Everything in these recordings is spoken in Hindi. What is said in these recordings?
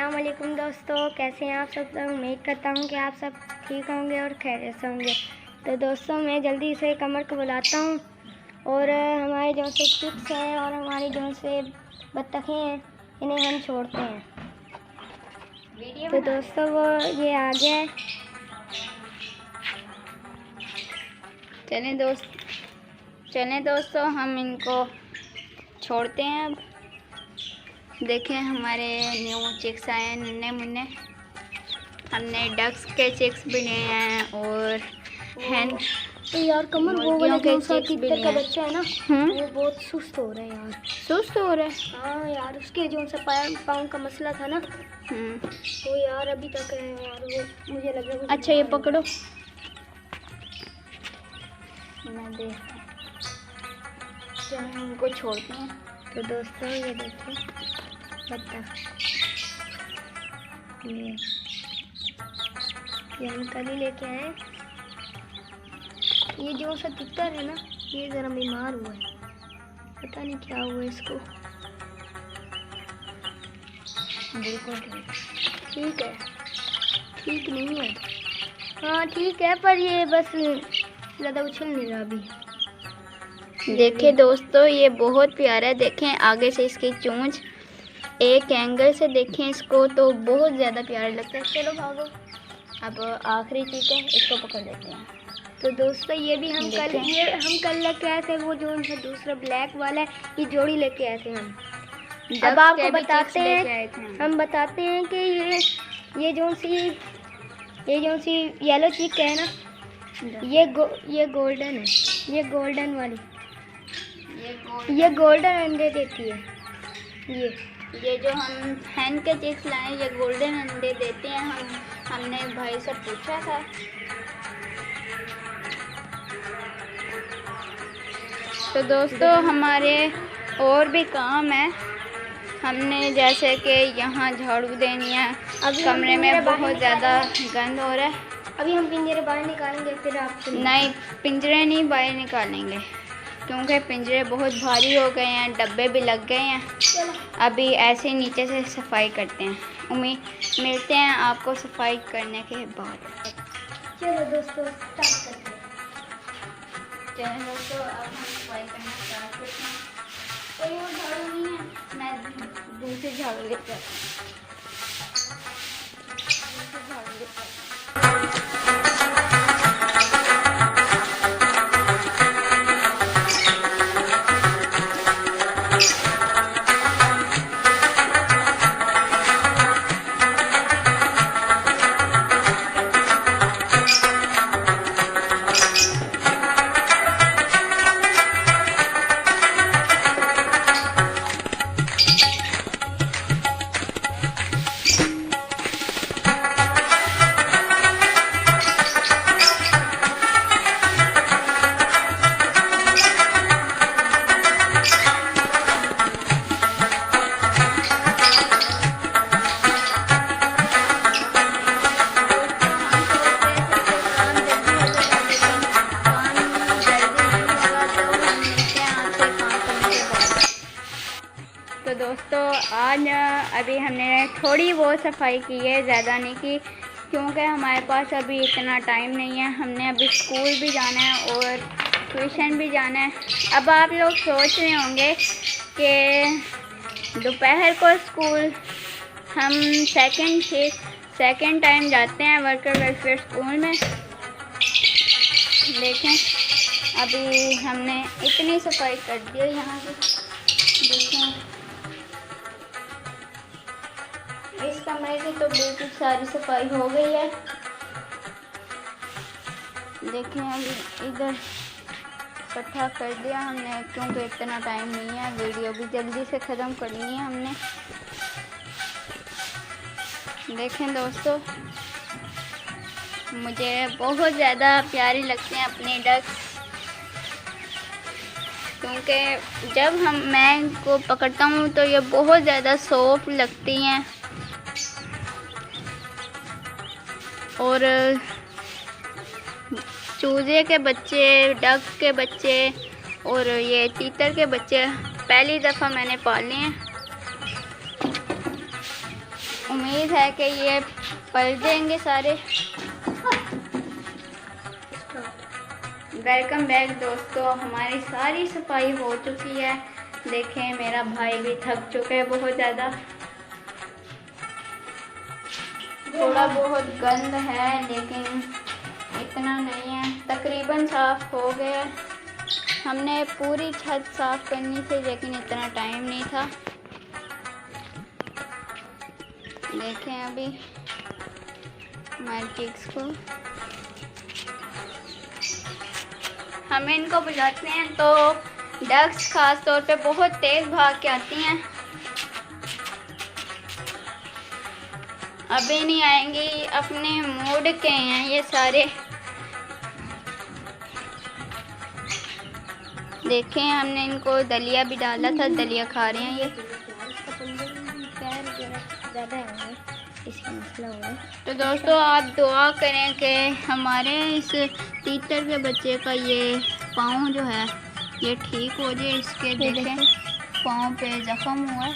अस्सलाम वालेकुम दोस्तों, कैसे हैं आप सब। उम्मीद करता हूँ कि आप सब ठीक होंगे और खैरियत से होंगे। तो दोस्तों मैं जल्दी से कमर को बुलाता हूँ और हमारे जो से चिक्स हैं और हमारी जो से बत्तखें हैं इन्हें हम छोड़ते हैं। तो दोस्तों वो ये आ गया है। चलें दोस्तों हम इनको छोड़ते हैं। अब देखें हमारे न्यू चिक्स आए हैं नन्हे मुन्ने। हमने डक्स के चिक्स भी लिए हैं और हैन यार कमर वो वाला के जो चिक्स भी लिए का हैं। बच्चा है ना वो बहुत सुस्त हो रहा है यार। सुस्त हो रहा है। हाँ यार उसके जो सा पाँव का मसला था ना वो यार अभी तक है यार। वो मुझे लग रहा है अच्छा ये पकड़ो मैं देख चलो उनको छोड़ते हैं। तो दोस्तों ये देखिए बत्तख ये हम कल ही लेके आए। ये जो सा तितर है ना ये ज़रा बीमार हुआ है, पता नहीं क्या हुआ इसको। बिल्कुल ठीक है, ठीक नहीं है। हाँ ठीक है पर ये बस ज़्यादा उछल नहीं रहा अभी। देखिए दोस्तों ये बहुत प्यारा है। देखें आगे से इसकी चोंच एक एंगल से देखें इसको तो बहुत ज़्यादा प्यारा लगता है। चलो भागो। अब आखिरी चीज़ है इसको पकड़ लेते हैं। तो दोस्तों ये भी हम कल लेके आए थे। वो जो उनका दूसरा ब्लैक वाला है ये जोड़ी लेके आए थे हम। अब आपको बताते हैं हम बताते हैं कि ये जो सी येलो चिक है ना ये गोल्डन है। ये गोल्डन वाली ये गोल्डन अंडे देती है। ये जो हम हैन के चिक्स लाए ये गोल्डन अंडे देते हैं। हमने भाई से पूछा था। तो दोस्तों हमारे और भी काम है। हमने जैसे कि यहाँ झाड़ू देनी है। अब कमरे में बहुत ज़्यादा गंद हो रहा है। अभी हम पिंजरे बाहर निकालेंगे फिर आपको। नहीं पिंजरे नहीं बाहर निकालेंगे क्योंकि पिंजरे बहुत भारी हो गए हैं, डब्बे भी लग गए हैं। अभी ऐसे नीचे से सफाई करते हैं। मिलते हैं आपको सफाई करने के बाद। चलो दोस्तों स्टार्ट करते हैं। चलो दोस्तों अब हम सफाई करना स्टार्ट करते हैं। कोई और झाड़ू नहीं है, मैं दूसरी झाड़ू लेकर आती हूँ। तो दोस्तों आज अभी हमने थोड़ी बहुत सफाई की है, ज़्यादा नहीं की क्योंकि हमारे पास अभी इतना टाइम नहीं है। हमने अभी स्कूल भी जाना है और ट्यूशन भी जाना है। अब आप लोग सोच रहे होंगे कि दोपहर को स्कूल हम सेकंड टाइम जाते हैं वर्कर वेलफेयर स्कूल में। देखें अभी हमने इतनी सफाई कर दी है यहाँ से। देखें इस कमरे की तो बिल्कुल सारी सफाई हो गई है। देखें अभी इधर इकट्ठा कर दिया हमने क्योंकि इतना टाइम नहीं है। वीडियो भी जल्दी से ख़त्म करनी है हमने। देखें दोस्तों मुझे बहुत ज़्यादा प्यारी लगती हैं अपनी डक्स क्योंकि जब मैं इनको पकड़ता हूँ तो ये बहुत ज़्यादा सॉफ्ट लगती हैं और चूजे के बच्चे, डक के बच्चे और ये तीतर के बच्चे पहली दफ़ा मैंने पाले हैं। उम्मीद है कि ये पल जाएंगे सारे। वेलकम बैक दोस्तों, हमारी सारी सफाई हो चुकी है। देखें मेरा भाई भी थक चुका है बहुत ज़्यादा। थोड़ा बहुत गंद है लेकिन इतना नहीं है, तकरीबन साफ हो गया। हमने पूरी छत साफ करनी थी लेकिन इतना टाइम नहीं था। देखें अभी हमारे चिक्स को हम इनको बुलाते हैं तो डक्स खास तौर पे बहुत तेज़ भाग के आती हैं। अभी नहीं आएंगी, अपने मूड के हैं ये सारे। देखें हमने इनको दलिया भी डाला था, दलिया खा रहे हैं ये। तो दोस्तों आप दुआ करें कि हमारे इस तीतर के बच्चे का ये पाँव जो है ये ठीक हो जाए। इसके देखें पाँव पे जख्म हुआ है।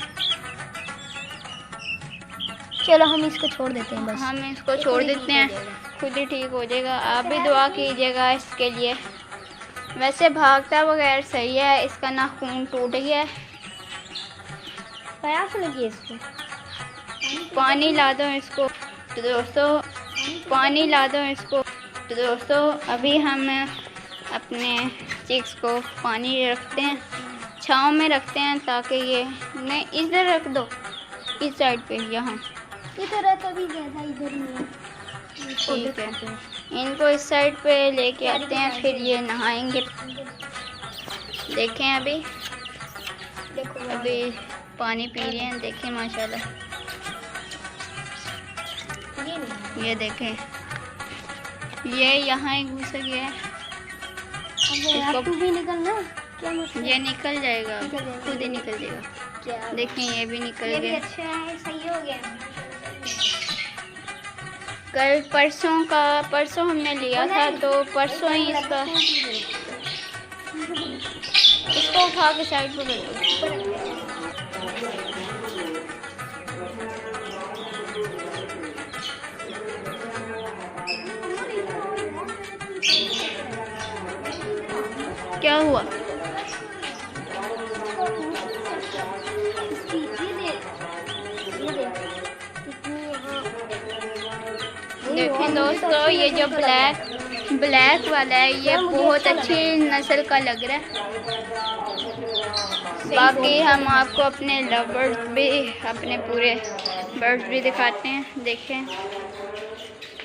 चलो हम इसको छोड़ देते हैं, बस हम इसको छोड़ देते हैं, खुद ही ठीक हो जाएगा। आप भी दुआ कीजिएगा इसके लिए। वैसे भागता वगैरह सही है, इसका नाखून टूट गया है। प्यास लगी इसको, पानी ला दो इसको। तो दोस्तों पानी ला दो इसको। तो दोस्तों अभी हम अपने चिक्स को पानी रखते हैं, छाँव में रखते हैं ताकि ये नहीं, इधर रख दो, इस साइड पे, यहाँ इधर है तभी ज़्यादा, इधर नहीं। ठीक है, इनको इस साइड पे लेके आते हैं, फिर ये नहाएंगे। देखें अभी देखो अभी पानी पी रहे हैं। देखें माशाल्लाह, ये देखें ये यहाँ ही घुस गया है। इसको भी निकलना क्या मुश्किल, ये निकल जाएगा, खुद ही निकल जाएगा। क्या देखें ये भी निकल ये भी गया। अच्छा है, सही हो गया। कल परसों हमने लिया था तो परसों ही इसको उठा के साइड पर कर दो। क्या हुआ? देखें दोस्तों ये जो ब्लैक वाला है ये बहुत अच्छी नस्ल का लग रहा है। बाकी हम आपको अपने लव बर्ड्स भी, अपने पूरे बर्ड्स भी दिखाते हैं। देखें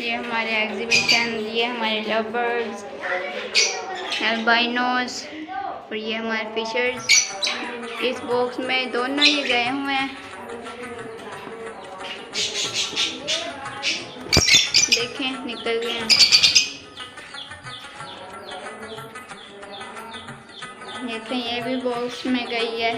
ये हमारे एग्जीबिशन, ये हमारे लव बर्ड्स, अल्बाइनोस और ये हमारे फिशर्स। इस बॉक्स में दोनों ही गए हुए हैं। देखें निकल गए हैं। देखें ये भी बॉक्स में गई है।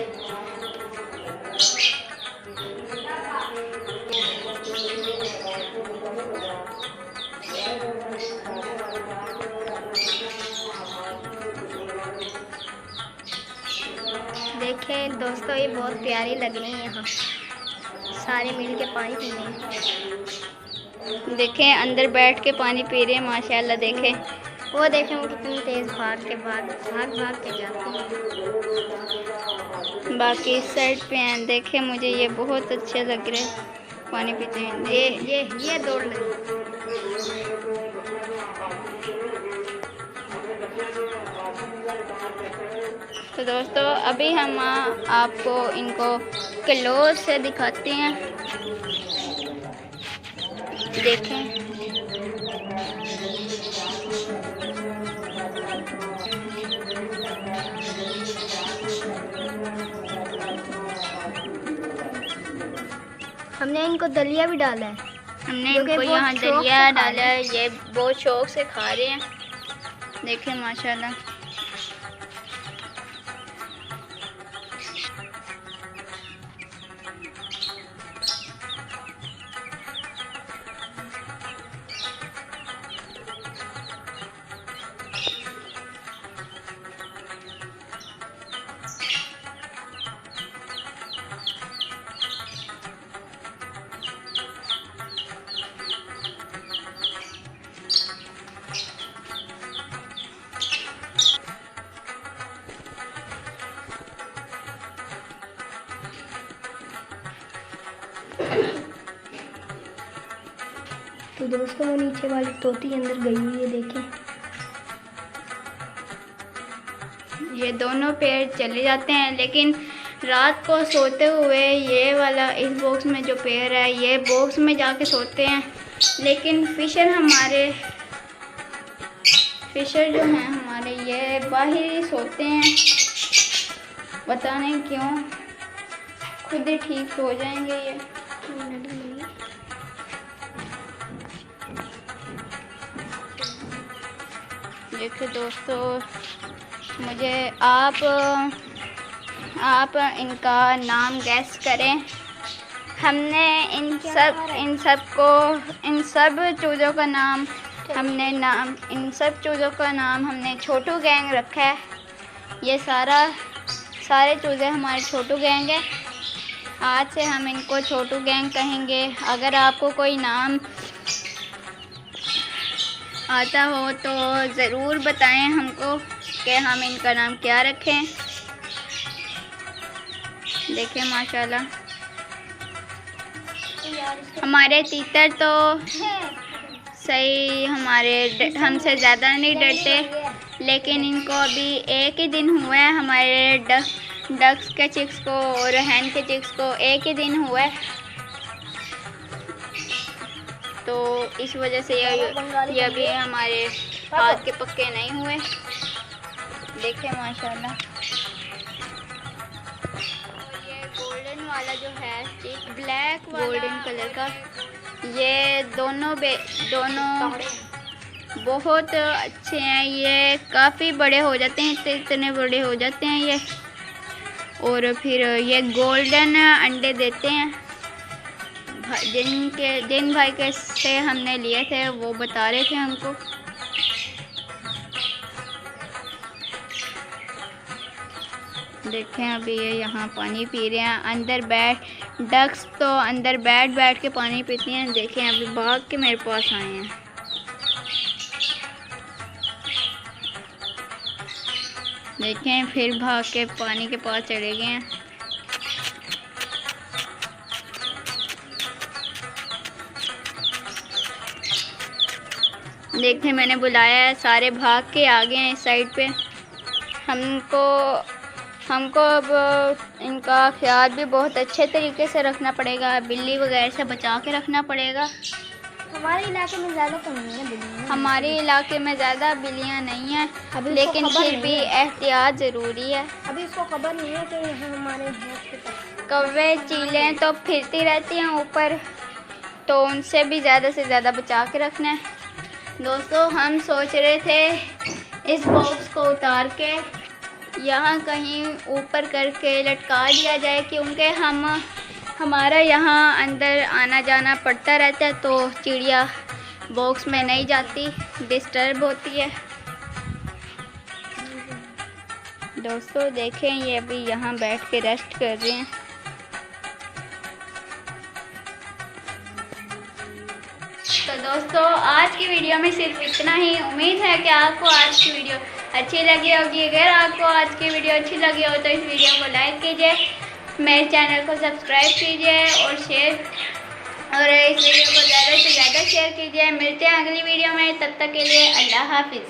देखें दोस्तों ये बहुत प्यारी लग रही है, यहाँ सारे मिल के पानी पी रहे हैं। देखें अंदर बैठ के पानी पी रहे हैं माशाल्लाह। देखें वो कितनी तेज भाग के जाती है। बाकी इस साइड पे हैं। देखें मुझे ये बहुत अच्छे लग रहे हैं, पानी पीते हैं। ये दौड़ लगी। तो दोस्तों अभी हम आपको इनको क्लोज से दिखाते हैं। देखें हमने इनको दलिया भी डाला है। हमने इनको यहाँ दलिया डाला है, ये बहुत शौक से खा रहे हैं। देखें माशाल्लाह। तो दोस्तों वो नीचे वाली तोती अंदर गई हुई है, देखें। ये दोनों पेड़ चले जाते हैं, लेकिन रात को सोते हुए ये वाला इस बॉक्स में जो पेड़ है ये बॉक्स में जाके सोते हैं। लेकिन फिशर जो हैं हमारे ये बाहर ही सोते हैं, पता नहीं क्यों, खुद ही ठीक हो जाएंगे ये। देखिए दोस्तों, मुझे आप इनका नाम गैस करें। हमने इन सब चूज़ों का नाम हमने छोटू गैंग रखा है। ये सारे चूज़े हमारे छोटू गैंग है। आज से हम इनको छोटू गैंग कहेंगे। अगर आपको कोई नाम आता हो तो ज़रूर बताएं हमको कि हम इनका नाम क्या रखें। देखें माशाल्लाह, हमारे तीतर तो सही हमसे ज़्यादा नहीं डरते, लेकिन इनको अभी एक ही दिन हुआ है, हमारे डक्स के चिक्स को और हैन के चिक्स को एक ही दिन हुआ है, तो इस वजह से ये अभी हमारे हाथ के पक्के नहीं हुए। देखें माशाल्लाह, ये गोल्डन वाला जो है चिक, ब्लैक गोल्डन कलर का, ये दोनों बहुत अच्छे हैं। ये काफ़ी बड़े हो जाते हैं, इतने बड़े हो जाते हैं ये, और फिर ये गोल्डन अंडे देते हैं। जिन भाई के से हमने लिए थे वो बता रहे थे हमको। देखें अभी ये यहाँ पानी पी रहे हैं, डक्स तो अंदर बैठ के पानी पीती हैं। देखें अभी भाग के मेरे पास आए हैं। देखें फिर भाग के पानी के पास चले गए हैं। देखें मैंने बुलाया है, सारे भाग के आ गए हैं इस साइड पे। हमको अब इनका ख्याल भी बहुत अच्छे तरीके से रखना पड़ेगा, बिल्ली वगैरह से बचा के रखना पड़ेगा। हमारे इलाके में ज़्यादा तो नहीं है बिल्लियाँ, हमारे इलाके में ज़्यादा बिल्लियाँ नहीं हैं, लेकिन फिर भी एहतियात ज़रूरी है। अभी इसको खबर नहीं है कि यहाँ हमारे कौवे चीलें तो फिरती रहती हैं ऊपर, तो उनसे भी ज़्यादा से ज़्यादा बचा के रखना है। दोस्तों हम सोच रहे थे इस बॉक्स को उतार के यहाँ कहीं ऊपर करके लटका दिया जाए, क्योंकि हमारा यहाँ अंदर आना जाना पड़ता रहता है, तो चिड़िया बॉक्स में नहीं जाती, डिस्टर्ब होती है। दोस्तों देखें ये अभी यहाँ बैठ के रेस्ट कर रहे हैं। तो दोस्तों आज की वीडियो में सिर्फ इतना ही। उम्मीद है कि आपको आज की वीडियो अच्छी लगी होगी। अगर आपको आज की वीडियो अच्छी लगी हो तो इस वीडियो को लाइक कीजिए, मेरे चैनल को सब्सक्राइब कीजिए और इस वीडियो को ज़्यादा से ज़्यादा शेयर कीजिए। मिलते हैं अगली वीडियो में, तब तक के लिए अल्लाह हाफिज़।